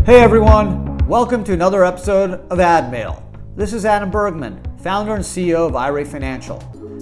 Hey everyone, welcome to another episode of AdMail. This is Adam Bergman, founder and CEO of IRA Financial.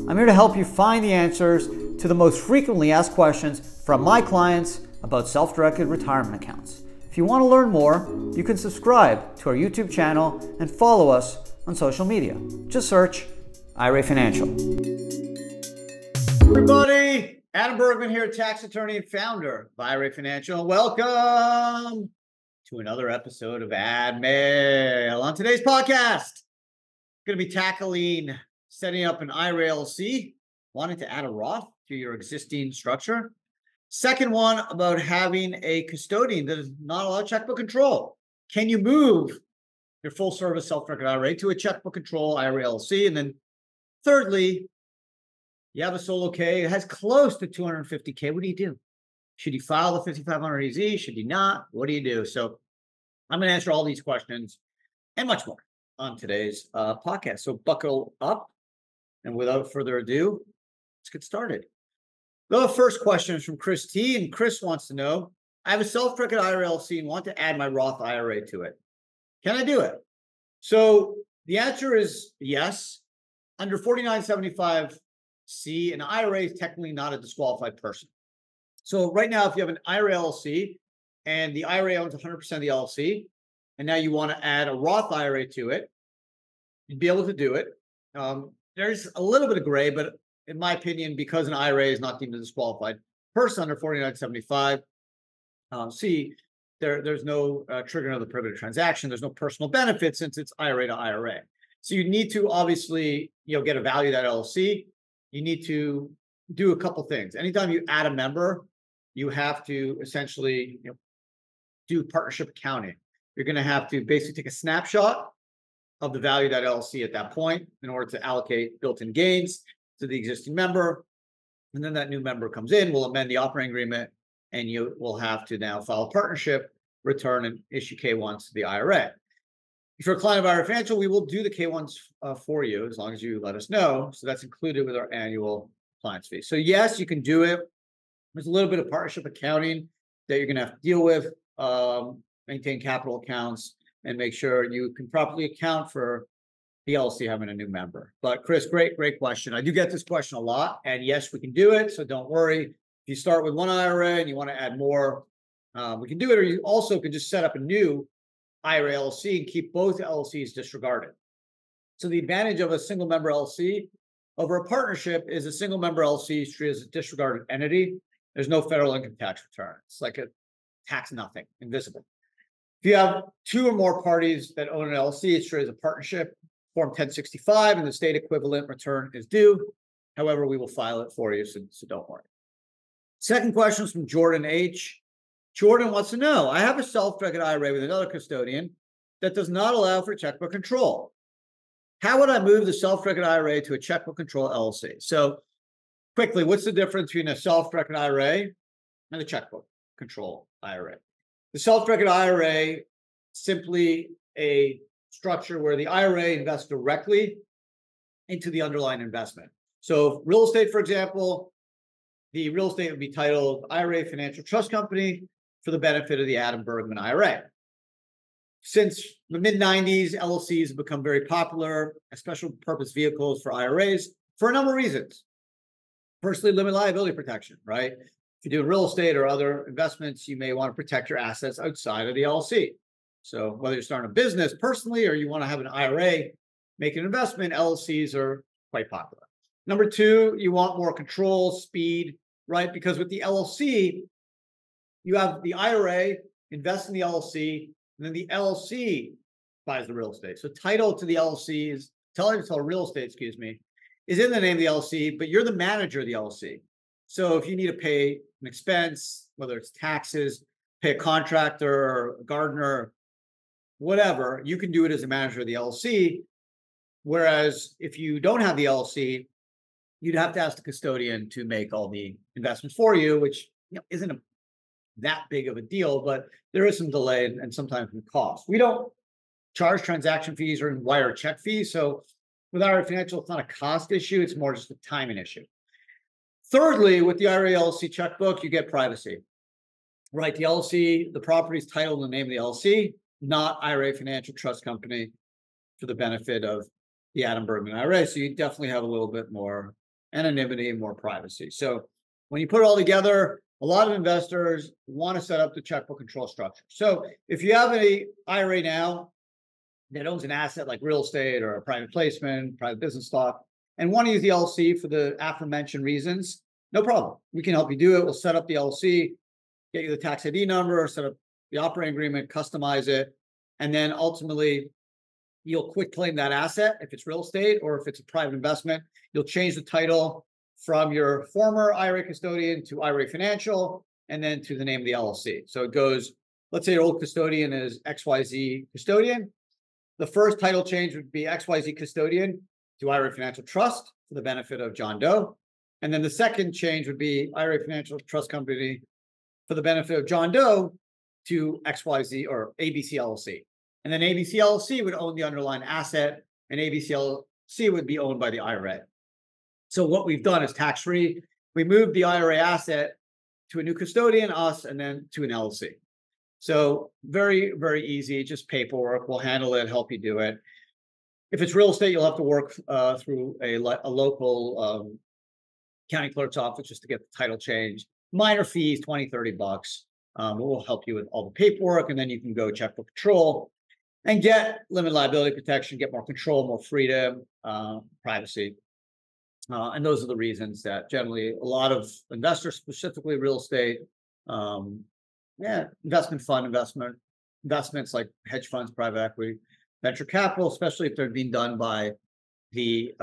I'm here to help you find the answers to the most frequently asked questions from my clients about self-directed retirement accounts. If you want to learn more, you can subscribe to our YouTube channel and follow us on social media. Just search IRA Financial. Everybody, Adam Bergman here, tax attorney and founder of IRA Financial. Welcome to another episode of AdMail. On today's podcast, I'm going to be tackling setting up an IRA LLC, wanting to add a Roth to your existing structure. Second one, about having a custodian that does not allow checkbook control. Can you move your full service self-directed IRA to a checkbook control IRA LLC? And then thirdly, you have a solo K, it has close to 250K. What do you do? Should you file the 5500 EZ? Should you not? What do you do? So I'm going to answer all these questions and much more on today's podcast. So buckle up. And without further ado, let's get started. The first question is from Chris T. And Chris wants to know, I have a self-directed IRA LLC and want to add my Roth IRA to it. Can I do it? So the answer is yes. Under 4975C, an IRA is technically not a disqualified person. So right now, if you have an IRA LLC and the IRA owns 100% of the LLC, and now you want to add a Roth IRA to it, you'd be able to do it. There's a little bit of gray, but in my opinion, because an IRA is not deemed a disqualified person under 4975C, there's no triggering of the prohibited transaction. There's no personal benefit since it's IRA to IRA. So you need to obviously, get a value of that LLC. You need to do a couple things. Anytime you add a member, you have to essentially do partnership accounting. You're going to have to basically take a snapshot of the value of that LLC at that point in order to allocate built-in gains to the existing member. And then that new member comes in, we'll amend the operating agreement, and you will have to now file a partnership, return and issue K1s to the IRA. If you're a client of IRA Financial, we will do the K1s for you as long as you let us know. So that's included with our annual client's fee. So yes, you can do it. There's a little bit of partnership accounting that you're going to have to deal with, maintain capital accounts, and make sure you can properly account for the LLC having a new member. But Chris, great question. I do get this question a lot, and yes, we can do it. So don't worry. If you start with one IRA and you want to add more, we can do it. Or you also can just set up a new IRA LLC and keep both LLCs disregarded. So the advantage of a single member LLC over a partnership is a single member LLC is treated as a disregarded entity. There's no federal income tax return. It's like a tax nothing, invisible. If you have two or more parties that own an LLC, it's treated as a partnership, Form 1065, and the state equivalent return is due. However, we will file it for you, so don't worry. Second question is from Jordan H. Jordan wants to know, I have a self-directed IRA with another custodian that does not allow for checkbook control. How would I move the self-directed IRA to a checkbook control LLC? So quickly, what's the difference between a self-directed IRA and a checkbook control IRA? The self-directed IRA, simply a structure where the IRA invests directly into the underlying investment. So real estate, for example, the real estate would be titled IRA Financial Trust Company for the benefit of the Adam Bergman IRA. Since the mid-90s, LLCs have become very popular as special purpose vehicles for IRAs for a number of reasons. Firstly, limit liability protection, right? If you do real estate or other investments, you may want to protect your assets outside of the LLC. So whether you're starting a business personally or you want to have an IRA, make an investment, LLCs are quite popular. Number two, you want more control, speed, right? Because with the LLC, you have the IRA invest in the LLC, and then the LLC buys the real estate. So title to the LLC is, title to real estate, is in the name of the LLC, but you're the manager of the LLC. So if you need to pay an expense, whether it's taxes, pay a contractor or a gardener, whatever, you can do it as a manager of the LLC. Whereas if you don't have the LLC, you'd have to ask the custodian to make all the investments for you, which isn't that big of a deal, but there is some delay and sometimes some cost. We don't charge transaction fees or wire check fees. So with IRA Financial, it's not a cost issue. It's more just a timing issue. Thirdly, with the IRA LLC checkbook, you get privacy. right? The LLC, the property's titled in the name of the LLC, not IRA Financial Trust Company, for the benefit of the Adam Bergman IRA. So you definitely have a little bit more anonymity and more privacy. So when you put it all together, a lot of investors want to set up the checkbook control structure. So if you have an IRA now that owns an asset like real estate or a private placement, private business stock, and want to use the LLC for the aforementioned reasons, no problem. We can help you do it. We'll set up the LLC, get you the tax ID number, set up the operating agreement, customize it, and then ultimately you'll quit claim that asset if it's real estate, or if it's a private investment, you'll change the title from your former IRA custodian to IRA Financial, and then to the name of the LLC. So it goes, let's say your old custodian is XYZ custodian. The first title change would be XYZ custodian to IRA Financial Trust for the benefit of John Doe. And then the second change would be IRA Financial Trust Company for the benefit of John Doe to XYZ or ABC LLC. And then ABC LLC would own the underlying asset, and ABC LLC would be owned by the IRA. So what we've done is tax-free. We moved the IRA asset to a new custodian, us, and then to an LLC. So very, very easy, just paperwork. We'll handle it, help you do it. If it's real estate, you'll have to work through a local county clerk's office just to get the title change. Minor fees, $20, $30. We'll help you with all the paperwork, and then you can go checkbook control and get limited liability protection, get more control, more freedom, privacy. And those are the reasons that generally a lot of investors, specifically real estate, investment fund investments like hedge funds, private equity, venture capital, especially if they're being done by the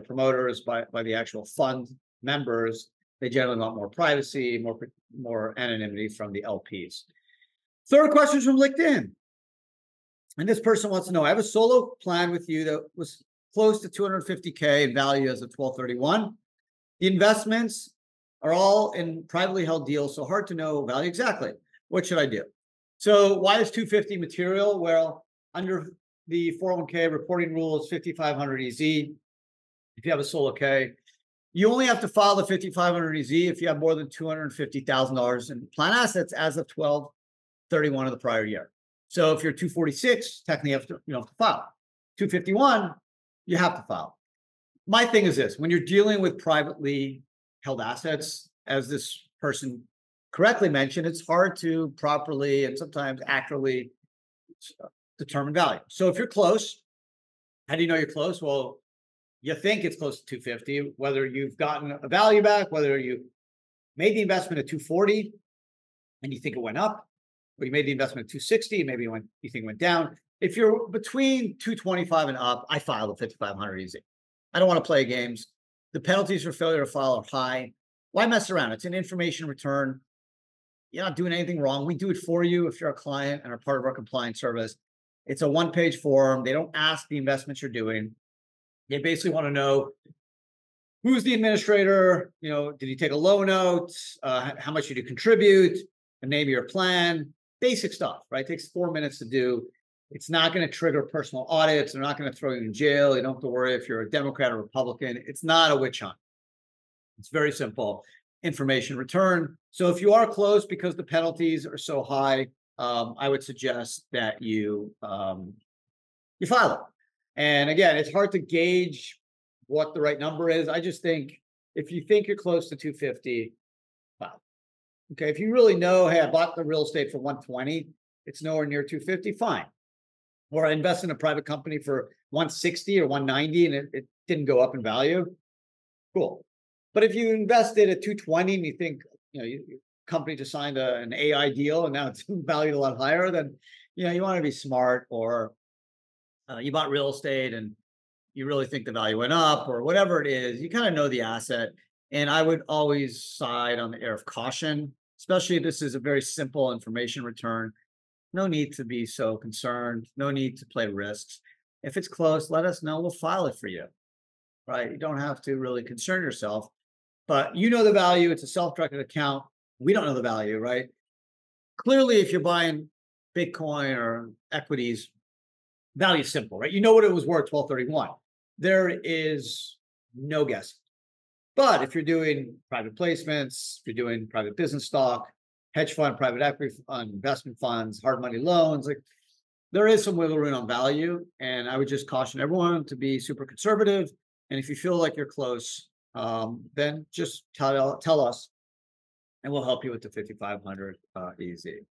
promoters, by the actual fund members, they generally want more privacy, more anonymity from the LPs. Third question is from LinkedIn. And this person wants to know, I have a solo plan with you that was close to $250K in value as of 12/31. The investments are all in privately held deals, so hard to know value exactly. What should I do? So why is 250 material? Well, under the 401k reporting rules, 5,500 EZ. If you have a solo K, you only have to file the 5,500 EZ if you have more than $250,000 in plan assets as of 12/31 of the prior year. So if you're 246, technically you don't have to file. 251, you have to file. My thing is this: when you're dealing with privately held assets, as this person correctly mentioned, it's hard to properly and sometimes accurately determine value. So if you're close, how do you know you're close? Well, you think it's close to 250, whether you've gotten a value back, whether you made the investment at 240 and you think it went up, or you made the investment at 260, maybe you think it went down. If you're between 225 and up, I file the 5,500 EZ. I don't want to play games. The penalties for failure to file are high. Why mess around? It's an information return. You're not doing anything wrong. We do it for you if you're a client and are part of our compliance service. It's a one-page form. They don't ask the investments you're doing. They basically want to know who's the administrator, did you take a loan note, how much did you contribute, the name of your plan, basic stuff, right? It takes 4 minutes to do. It's not going to trigger personal audits. They're not going to throw you in jail. You don't have to worry if you're a Democrat or Republican. It's not a witch hunt. It's very simple information return. So if you are close because the penalties are so high, I would suggest that you file it. And again, it's hard to gauge what the right number is. I just think if you think you're close to 250, file. Okay, if you really know, hey, I bought the real estate for 120, it's nowhere near 250, fine. Or I invest in a private company for 160 or 190 and it didn't go up in value, cool. But if you invested at 220 and you think, your company just signed an AI deal and now it's valued a lot higher, then, you want to be smart. Or you bought real estate and you really think the value went up or whatever it is, you kind of know the asset. And I would always side on the air of caution, especially if this is a very simple information return. No need to be so concerned. No need to play risks. If it's close, let us know. We'll file it for you, right? You don't have to really concern yourself, but you know the value. It's a self-directed account. We don't know the value, right? Clearly, if you're buying Bitcoin or equities, value is simple, right? You know what it was worth 12/31. There is no guessing. But if you're doing private placements, if you're doing private business stock, hedge fund, private equity fund, investment funds, hard money loans. Like there is some wiggle room on value. And I would just caution everyone to be super conservative. And if you feel like you're close, then just tell us and we'll help you with the 5,500 easy.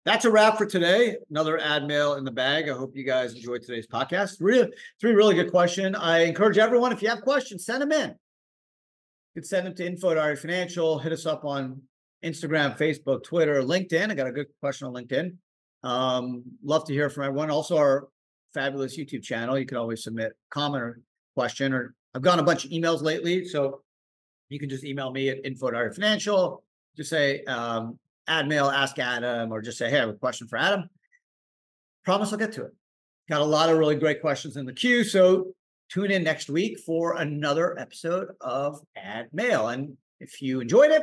That's a wrap for today. Another ad mail in the bag. I hope you guys enjoyed today's podcast. Three really good questions. I encourage everyone, if you have questions, send them in. You can send them to info@IRA Financial. Hit us up on Instagram, Facebook, Twitter, LinkedIn. I got a good question on LinkedIn. Love to hear from everyone. Also, our fabulous YouTube channel. You can always submit a comment or question. Or I've gotten a bunch of emails lately, so you can just email me at info@IRA Financial. Just say AdMail, ask Adam, or just say, hey, I have a question for Adam. Promise I'll get to it. Got a lot of really great questions in the queue. So tune in next week for another episode of AdMail. And if you enjoyed it,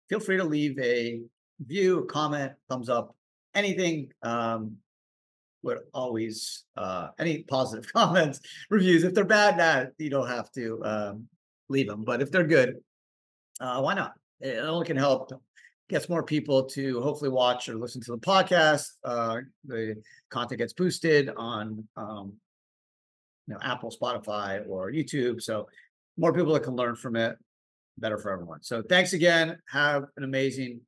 feel free to leave a review, a comment, thumbs up, anything. Would always, any positive comments, reviews. If they're bad, you don't have to leave them. But if they're good, why not? It only can help. Gets more people to hopefully watch or listen to the podcast. The content gets boosted on Apple, Spotify, or YouTube. So more people that can learn from it, better for everyone. So thanks again. Have an amazing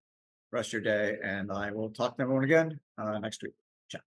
rest of your day. And I will talk to everyone again next week. Ciao.